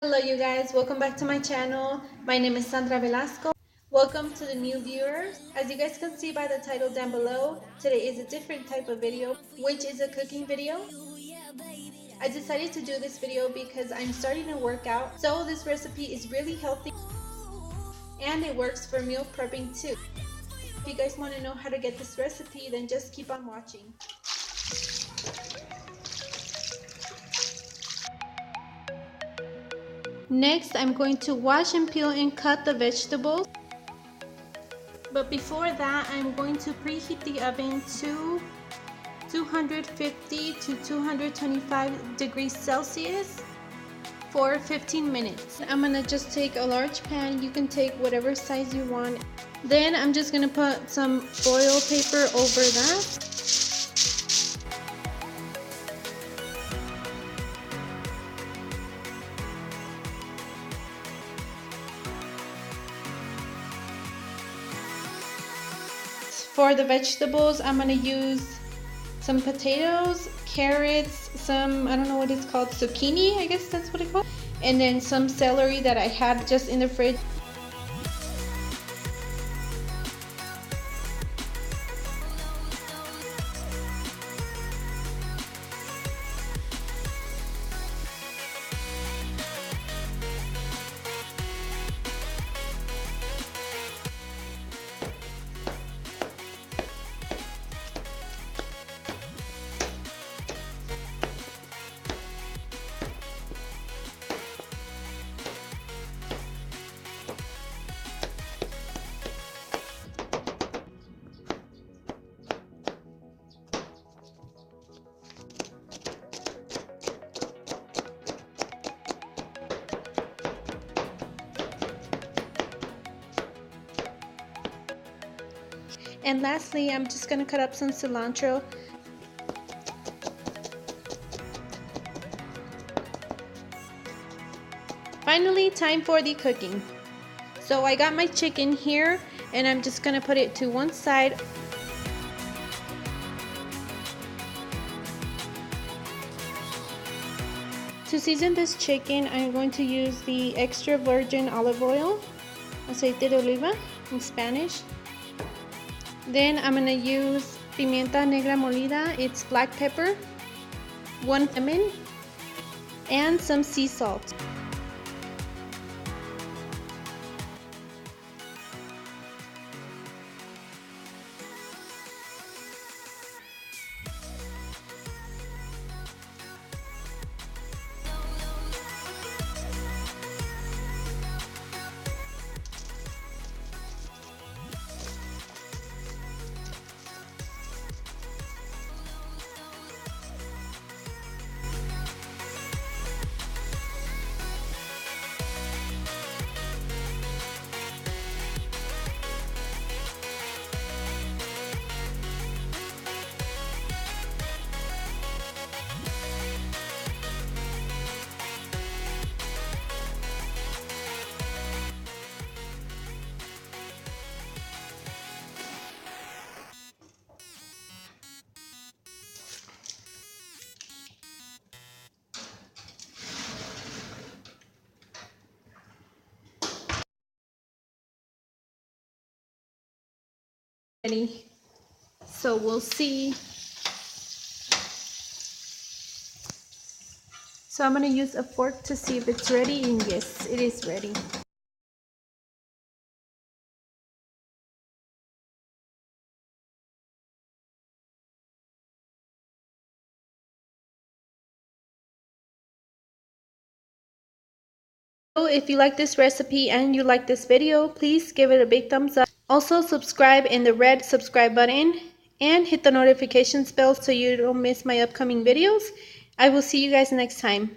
Hello you guys, welcome back to my channel. My name is Sandra Velasco. Welcome to the new viewers. As you guys can see by the title down below, today is a different type of video, which is a cooking video. I decided to do this video because I'm starting to work out, so this recipe is really healthy and it works for meal prepping too. If you guys want to know how to get this recipe, then just keep on watching. Next, I'm going to wash and peel and cut the vegetables. But before that, I'm going to preheat the oven to 250 to 225 degrees Celsius for 15 minutes. I'm gonna just take a large pan. You can take whatever size you want. Then I'm just gonna put some foil paper over that. For the vegetables, I'm gonna use some potatoes, carrots, some, I don't know what it's called, zucchini, I guess that's what it's called, and then some celery that I had just in the fridge. And lastly, I'm just gonna cut up some cilantro. Finally, time for the cooking. So I got my chicken here and I'm just gonna put it to one side. To season this chicken, I'm going to use the extra virgin olive oil, aceite de oliva in Spanish. Then I'm gonna use pimienta negra molida, it's black pepper, 1 lemon, and some sea salt. Ready. So we'll see. So I'm going to use a fork to see if it's ready, and yes, it is ready. So if you like this recipe and you like this video, please give it a big thumbs up. Also subscribe in the red subscribe button and hit the notifications bell so you don't miss my upcoming videos. I will see you guys next time.